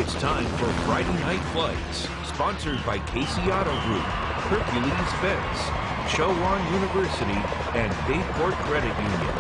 It's time for Friday Night Flights, sponsored by Casey Auto Group, Hercules Fence, Chowan University, and Bayport Credit Union.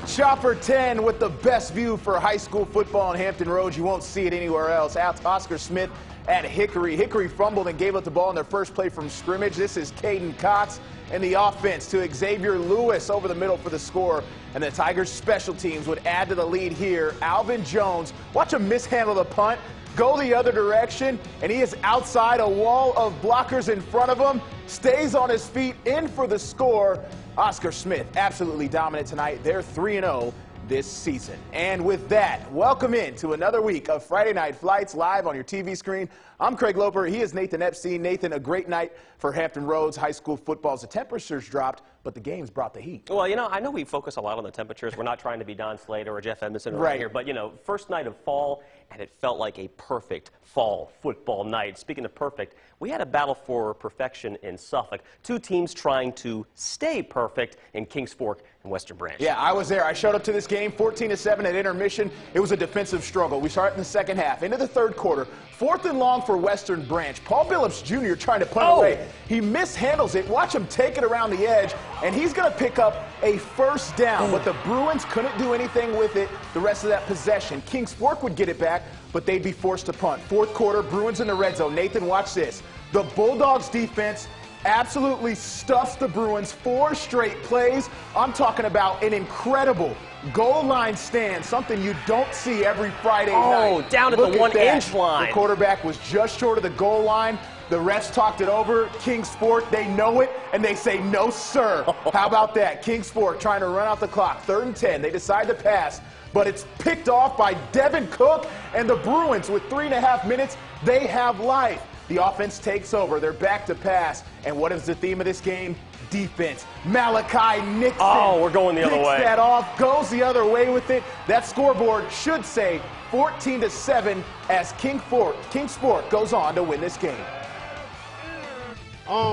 Chopper 10 with the best view for high school football on Hampton Roads. You won't see it anywhere else. Out to Oscar Smith at Hickory. Hickory fumbled and gave up the ball in their first play from scrimmage. This is Caden Cox and the offense to Xavier Lewis over the middle for the score. And the Tigers special teams would add to the lead here. Alvin Jones, watch him mishandle the punt, go the other direction, and he is outside a wall of blockers in front of him, stays on his feet, in for the score. Oscar Smith absolutely dominant tonight. They're 3-0 this season. And with that, welcome in to another week of Friday Night Flights live on your TV screen. I'm Craig Loper. He is Nathan Epstein. Nathan, a great night for Hampton Roads high school football. The temperatures dropped, but the games brought the heat. Well, you know, I know we focus a lot on the temperatures. We're not trying to be Don Slater or Jeff Emerson right here, but, you know, first night of fall, and it felt like a perfect fall football night. Speaking of perfect, we had a battle for perfection in Suffolk. Two teams trying to stay perfect in Kings Fork and Western Branch. Yeah, I was there. I showed up to this game 14-7 at intermission. It was a defensive struggle. We started in the second half. Into the third quarter, 4th and long for Western Branch. Paul Billups Jr. trying to punt away. He mishandles it. Watch him take it around the edge, and he's going to pick up a first down. But the Bruins couldn't do anything with it the rest of that possession. Kings Fork would get it back, but they'd be forced to punt. Fourth quarter, Bruins in the red zone. Nathan, watch this. The Bulldogs defense absolutely stuffs the Bruins 4 straight plays. I'm talking about an incredible goal line stand, something you don't see every Friday night. Oh, down at the 1-inch line. The quarterback was just short of the goal line. The refs talked it over. Kings Fork, they know it, and they say, no, sir. How about that? Kings Fork trying to run out the clock. 3rd and 10. They decide to pass, but it's picked off by Devin Cook, and the Bruins, with 3.5 minutes, they have life. The offense takes over. They're back to pass. And what is the theme of this game? Defense. Malachi Nixon. Oh, we're going the other way. Picks that off, goes the other way with it. That scoreboard should say 14-7 as Kings Fork goes on to win this game.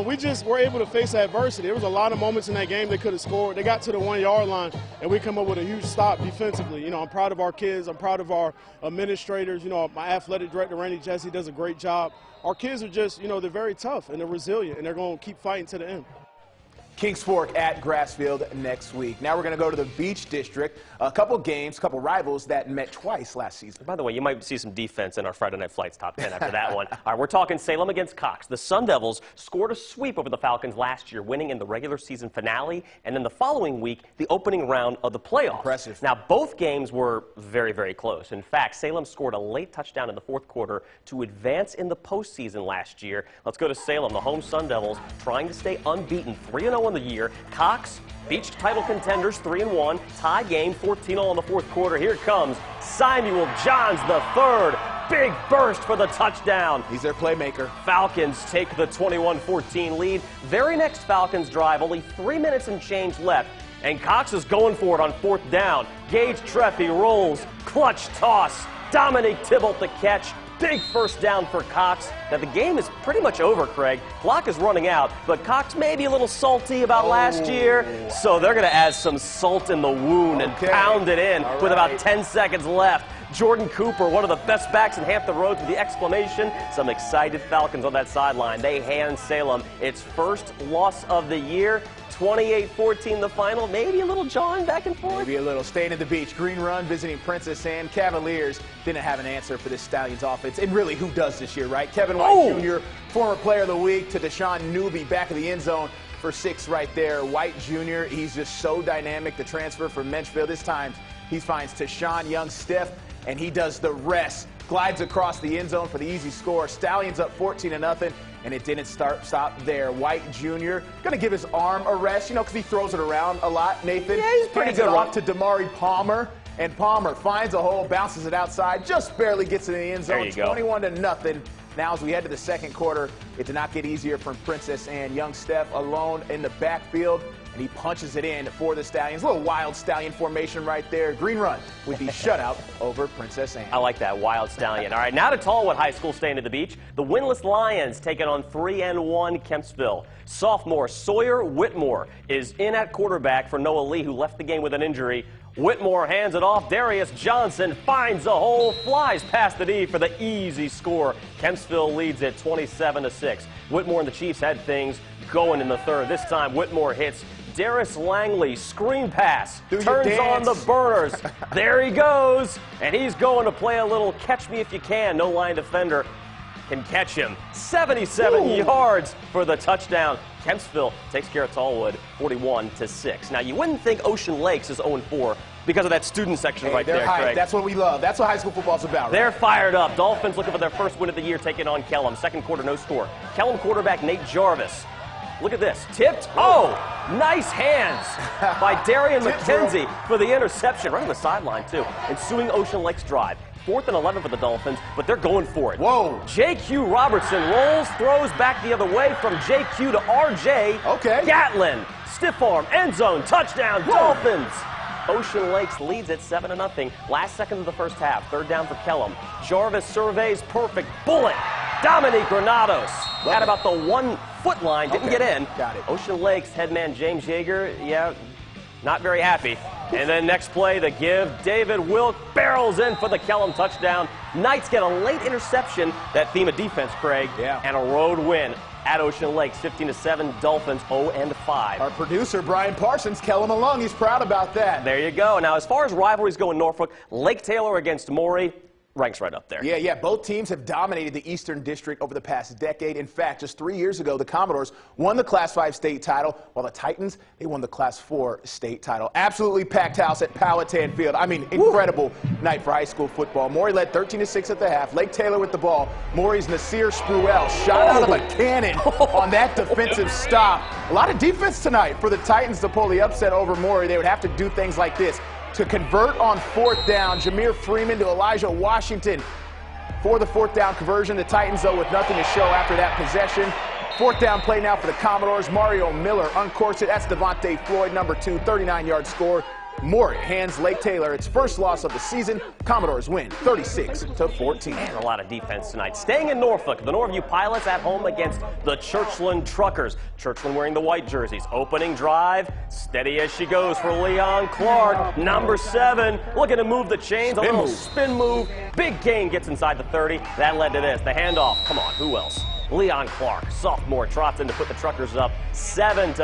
We just were able to face adversity. There was a lot of moments in that game they could have scored. They got to the 1-yard line, and we come up with a huge stop defensively. You know, I'm proud of our kids. I'm proud of our administrators. You know, my athletic director, Randy Jesse, does a great job. Our kids are just, you know, they're very tough, and they're resilient, and they're going to keep fighting to the end. Kings Fork at Grassfield next week. Now we're going to go to the Beach District. A couple games, couple rivals that met twice last season. By the way, you might see some defense in our Friday Night Flights top 10 after that one. All right, we're talking Salem against Cox. The Sun Devils scored a sweep over the Falcons last year, winning in the regular season finale, and then the following week, the opening round of the playoffs. Impressive. Now, both games were very, very close. In fact, Salem scored a late touchdown in the fourth quarter to advance in the postseason last year. Let's go to Salem, the home Sun Devils, trying to stay unbeaten, 3-0 on the year. Cox, Beach title contenders, 3-1, tie game, 14-0 in the fourth quarter. Here comes Samuel Johns III. Big burst for the touchdown. He's their playmaker. Falcons take the 21-14 lead. Very next Falcons drive, only 3 minutes and change left, and Cox is going for it on 4th down. Gage Treffy rolls, clutch toss. Dominic Tybalt the catch. Big first down for Cox. Now, the game is pretty much over, Craig. Clock is running out, but Cox may be a little salty about last year, so they're going to add some salt in the wound and pound it in with about 10 seconds left. Jordan Cooper, one of the best backs in Hampton Roads, with the exclamation. Some excited Falcons on that sideline. They hand Salem its first loss of the year. 28-14 the final. Maybe a little jawing back and forth. Maybe a little. Staying at the beach. Green Run visiting Princess Anne. Cavaliers didn't have an answer for this Stallions offense. And really, who does this year, right? Kevin White Jr., former player of the week, to Deshaun Newby, back of the end zone for 6 right there. White Jr., he's just so dynamic. The transfer from Menchville. This time, he finds Tashawn Young stiff, and he does the rest. Glides across the end zone for the easy score. Stallions up 14-0, and it didn't stop there. White Jr. going to give his arm a rest, you know, because he throws it around a lot, Nathan. Yeah, he's pretty good. Off to Damari Palmer, and Palmer finds a hole, bounces it outside, just barely gets in the end zone. 21-0. Now, as we head to the second quarter, it did not get easier from Princess Anne. Young Steph alone in the backfield, and he punches it in for the Stallions. A little wild Stallion formation right there. Green Run with the shutout over Princess Anne. I like that, wild Stallion. All right, now to Tallwood High School, staying at the beach. The winless Lions taking on 3-1 Kempsville. Sophomore Sawyer Whitmore is in at quarterback for Noah Lee, who left the game with an injury. Whitmore hands it off. Darius Johnson finds a hole, flies past the D for the easy score. Kempsville leads it 27-6. Whitmore and the Chiefs had things going in the third. This time Whitmore hits Darius Langley, screen pass, turns on the burners. There he goes, and he's going to play a little catch me if you can. No line defender can catch him. 77 yards for the touchdown. Kempsville takes care of Tallwood 41-6. Now, you wouldn't think Ocean Lakes is 0-4 because of that student section right there, Craig. That's what we love. That's what high school football's about. They're fired up. Dolphins looking for their first win of the year, taking on Kellum. Second quarter, no score. Kellum quarterback Nate Jarvis. Look at this. Tipped. Oh, nice hands by Darian McKenzie for the interception. Right on the sideline, too. Ensuing Ocean Lakes drive. 4th and 11 for the Dolphins, but they're going for it. Whoa. J.Q. Robertson rolls, throws back the other way from J.Q. to R.J. Okay. Gatlin. Stiff arm, end zone, touchdown, Dolphins. Ocean Lakes leads at 7-0. Last second of the first half. Third down for Kellum. Jarvis surveys perfect. Bullet. Dominique Granados at about the 1 foot line. Didn't get in. Got it. Ocean Lakes head man James Yeager, not very happy. And then next play, the give. David Wilk barrels in for the Kellum touchdown. Knights get a late interception. That theme of defense, Craig. Yeah. And a road win at Ocean Lakes, 15-7. Dolphins 0-5. Our producer, Brian Parsons, Kellum along. He's proud about that. There you go. Now, as far as rivalries go in Norfolk, Lake Taylor against Maury ranks right up there. Yeah. Both teams have dominated the Eastern District over the past decade. In fact, just 3 years ago, the Commodores won the Class 5 state title, while the Titans, they won the Class 4 state title. Absolutely packed house at Powhatan Field. I mean, incredible night for high school football. Maury led 13-6 at the half. Lake Taylor with the ball. Maury's Nasir Spruell shot out of a cannon on that defensive stop. A lot of defense tonight for the Titans to pull the upset over Maury. They would have to do things like this to convert on 4th down. Jameer Freeman to Elijah Washington for the 4th down conversion. The Titans, though, with nothing to show after that possession. 4th down play now for the Commodores. Mario Miller uncorks it. That's Devontae Floyd, number 2, 39-yard score. Maury hands Lake Taylor its first loss of the season. Commodores win 36-14. And a lot of defense tonight. Staying in Norfolk, the Norview Pilots at home against the Churchland Truckers. Churchland wearing the white jerseys. Opening drive, steady as she goes for Leon Clark, number 7. Looking to move the chains, a little spin move. Big gain gets inside the 30. That led to this, the handoff. Come on, who else? Leon Clark, sophomore, trots in to put the Truckers up 7-0.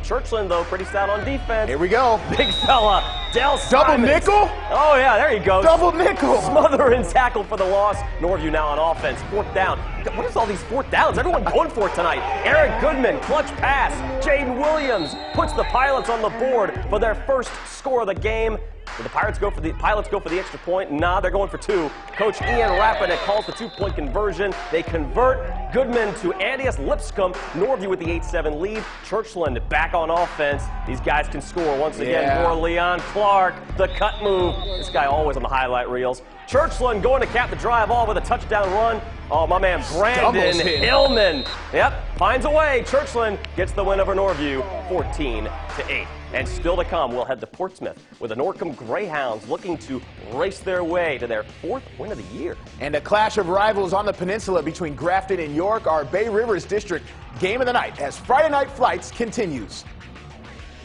Churchland, though, pretty stout on defense. Here we go. Big fella, Del Simons. Double nickel? Oh, yeah, there you go. Double nickel. Smother and tackle for the loss. Norview now on offense. 4th down. What is all these 4th downs? Everyone going for it tonight. Eric Goodman, clutch pass. Jaden Williams puts the Pilots on the board for their first score of the game. Did the Pilots go for the extra point? Nah, they're going for 2. Coach Ian Rappinet calls the 2-point conversion. They convert. Goodman to Andius Lipscomb. Norview with the 8-7 lead. Churchland back on offense. These guys can score once again. More Leon Clark. The cut move. This guy always on the highlight reels. Churchland going to cap the drive off with a touchdown run. Oh, my man Brandon Hillman. Yep, finds a way. Churchland gets the win over Norview, 14-8. And still to come, we'll head to Portsmouth with the Norcom Greyhounds looking to race their way to their 4th win of the year. And a clash of rivals on the peninsula between Grafton and York, our Bay Rivers District game of the night as Friday Night Flights continues.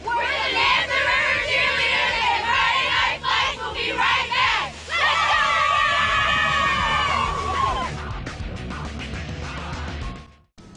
We're the Nancy River Cheerleaders, and Friday Night Flights will be right back.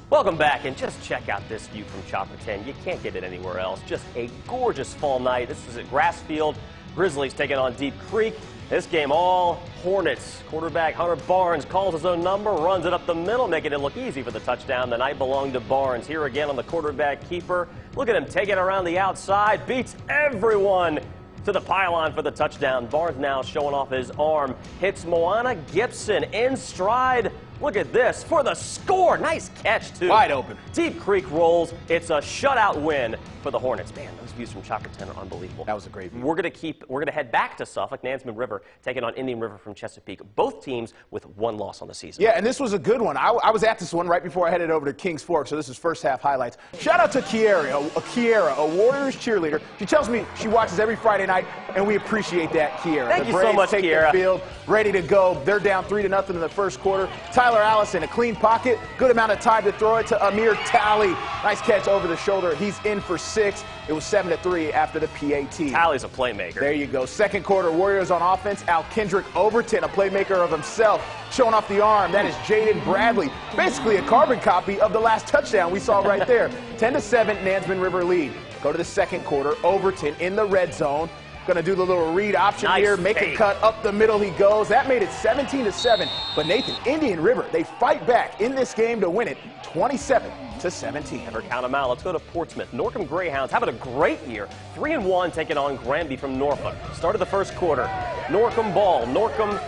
Welcome back, and just check out this view from Chopper 10. You can't get it anywhere else. Just a gorgeous fall night. This is at Grassfield. Grizzlies taking on Deep Creek. This game all Hornets. Quarterback Hunter Barnes calls his own number, runs it up the middle, making it look easy for the touchdown. The night belonged to Barnes. Here again on the quarterback keeper. Look at him taking it around the outside. Beats everyone to the pylon for the touchdown. Barnes now showing off his arm. Hits Moana Gibson in stride. Look at this for the score. Nice catch, too. Wide open. Deep Creek rolls. It's a shutout win for the Hornets. Man, those views from Chopper 10 are unbelievable. That was a great view. We're going to head back to Suffolk, Nansemond River, taking on Indian River from Chesapeake. Both teams with 1 loss on the season. Yeah, and this was a good one. I was at this one right before I headed over to Kings Fork, so this is first half highlights. Shout out to Kiera, a Warriors cheerleader. She tells me she watches every Friday night, and we appreciate that, Kiera. Thank you so much, take Kiera. the field, ready to go. They're down 3-0 in the first quarter. Tyler Tyler Allison, a clean pocket, good amount of time to throw it to Amir Talley. Nice catch over the shoulder. He's in for 6. It was 7-3 after the PAT. Talley's a playmaker. There you go. Second quarter, Warriors on offense. Al Kendrick Overton, a playmaker of himself, showing off the arm. That is Jaden Bradley. Basically a carbon copy of the last touchdown we saw right there. 10-7, Nansemond River lead. Go to the second quarter. Overton in the red zone. Going to do the little read option here, make a cut up the middle he goes. That made it 17-7. But Nathan, Indian River, they fight back in this game to win it 27-17. Never count them out. Let's go to Portsmouth. Norcom Greyhounds having a great year. 3-1 taking on Granby from Norfolk. Started the first quarter. Norcom ball. Norcom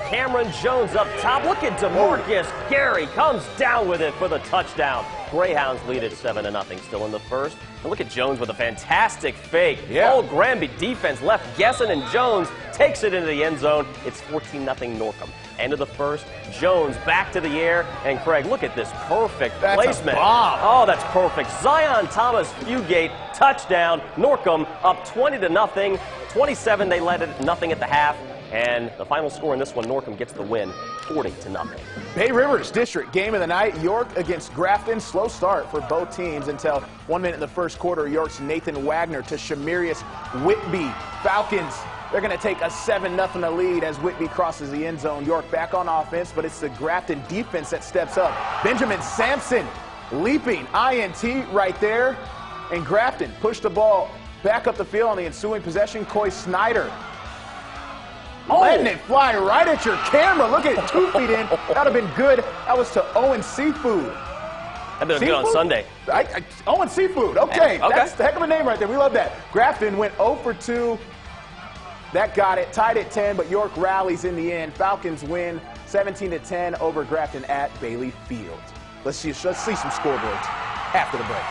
Cameron Jones up top. Look at DeMarcus. Gary comes down with it for the touchdown. Greyhounds lead at 7-0 still in the first. And look at Jones with a fantastic fake. Yeah. Old Granby defense left guessing, and Jones takes it into the end zone. It's 14-0 Norcom. End of the first. Jones back to the air. And Craig, look at this perfect placement. A bomb. Oh, that's perfect. Zion Thomas Fugate touchdown. Norcom up 20-0. 27, they led it nothing at the half. And the final score in this one, Norcom gets the win, 40-0. Bay Rivers District game of the night, York against Grafton. Slow start for both teams until 1 minute in the first quarter. York's Nathan Wagner to Shamirius Whitby. Falcons, they're going to take a 7-0 lead as Whitby crosses the end zone. York back on offense, but it's the Grafton defense that steps up. Benjamin Sampson leaping INT right there. And Grafton pushed the ball back up the field on the ensuing possession. Coy Snyder letting it fly right at your camera. Look at it, 2 feet in. That would have been good. That was to Owen Seafood. That'd been good on Sunday. Owen Seafood. Okay. That's the heck of a name right there. We love that. Grafton went 0 for 2. That got it. Tied at 10, but York rallies in the end. Falcons win 17-10 over Grafton at Bailey Field. Let's see some scoreboards after the break.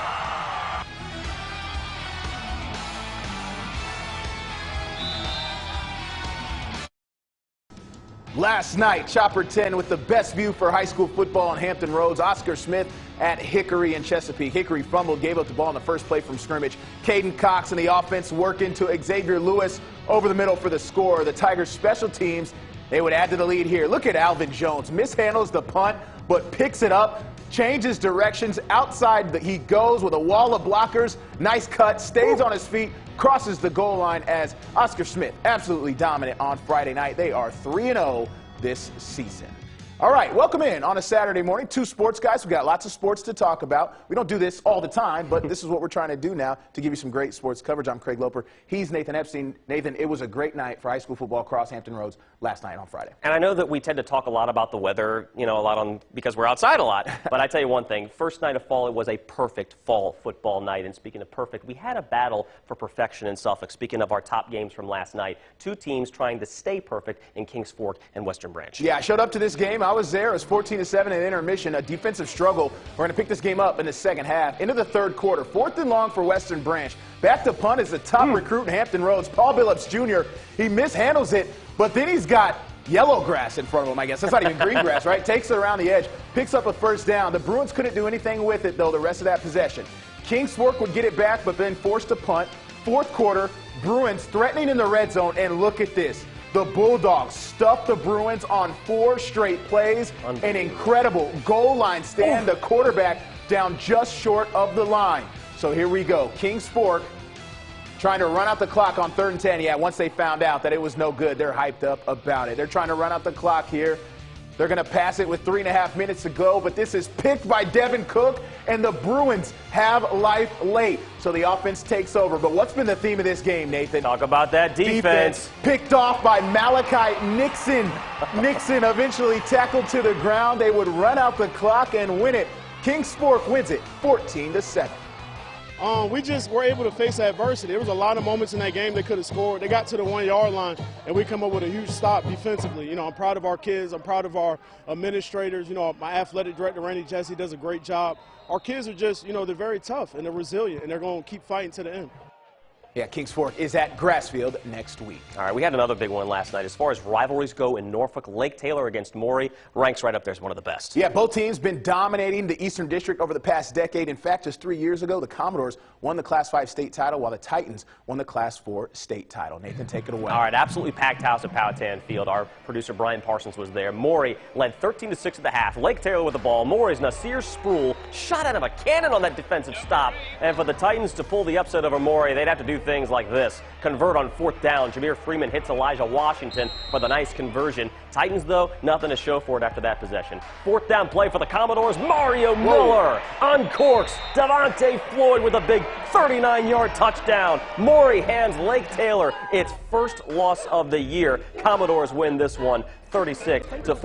Last night, Chopper 10 with the best view for high school football on Hampton Roads. Oscar Smith at Hickory and Chesapeake. Hickory fumbled, gave up the ball in the first play from scrimmage. Caden Cox and the offense working to Xavier Lewis over the middle for the score. The Tigers special teams, they would add to the lead here. Look at Alvin Jones. Mishandles the punt, but picks it up. Changes directions. Outside he goes with a wall of blockers. Nice cut. Stays on his feet. Crosses the goal line as Oscar Smith absolutely dominant on Friday night. They are 3-0 this season. All right, welcome in on a Saturday morning. 2 sports guys. We've got lots of sports to talk about. We don't do this all the time, but this is what we're trying to do now to give you some great sports coverage. I'm Craig Loper. He's Nathan Epstein. Nathan, it was a great night for high school football across Hampton Roads last night on Friday. And I know that we tend to talk a lot about the weather, a lot because we're outside a lot. But I tell you one thing, first night of fall, it was a perfect fall football night. And speaking of perfect, we had a battle for perfection in Suffolk. Speaking of our top games from last night, 2 teams trying to stay perfect in Kings Fork and Western Branch. Yeah, I showed up to this game. I was there. It was 14-7 in intermission, a defensive struggle. We're going to pick this game up in the second half. Into the third quarter, 4th and long for Western Branch. Back to punt is the top recruit in Hampton Roads, Paul Billups Jr. He mishandles it, but then he's got yellow grass in front of him, I guess. That's not even green grass, right? Takes it around the edge, picks up a first down. The Bruins couldn't do anything with it, though, the rest of that possession. Kings Fork would get it back, but then forced to punt. Fourth quarter, Bruins threatening in the red zone, and look at this. The Bulldogs stuffed the Bruins on 4 straight plays. An incredible goal line stand. The quarterback down just short of the line. So here we go. Kings Fork trying to run out the clock on 3rd and 10. Yeah, once they found out that it was no good, they're hyped up about it. They're trying to run out the clock here. They're going to pass it with 3.5 minutes to go, but this is picked by Devin Cook, and the Bruins have life late. So the offense takes over. But what's been the theme of this game, Nathan? Talk about that defense. Picked off by Malachi Nixon. Nixon eventually tackled to the ground. They would run out the clock and win it. Kings Fork wins it 14-7. We just were able to face adversity. There was a lot of moments in that game they could have scored. They got to the 1-yard line, and we come up with a huge stop defensively. I'm proud of our kids. I'm proud of our administrators. My athletic director, Randy Jesse, does a great job. Our kids are just, they're very tough, and they're resilient, and they're going to keep fighting to the end. Yeah, Kings Fork is at Grassfield next week. All right, we had another big one last night. As far as rivalries go in Norfolk, Lake Taylor against Maury ranks right up there as one of the best. Yeah, both teams been dominating the Eastern District over the past decade. In fact, just 3 years ago, the Commodores won the Class 5 state title while the Titans won the Class 4 state title. Nathan, take it away. All right, absolutely packed house at Powhatan Field. Our producer Brian Parsons was there. Maury led 13-6 at the half. Lake Taylor with the ball. Maury's Nasir Sproul shot out of a cannon on that defensive stop. And for the Titans to pull the upset over Maury, they'd have to do things like this. Convert on 4th down. Jameer Freeman hits Elijah Washington for the nice conversion. Titans, though, nothing to show for it after that possession. 4th down play for the Commodores. Mario Miller uncorks Devontae Floyd with a big 39-yard touchdown. Maury hands Lake Taylor its first loss of the year. Commodores win this one 36-14.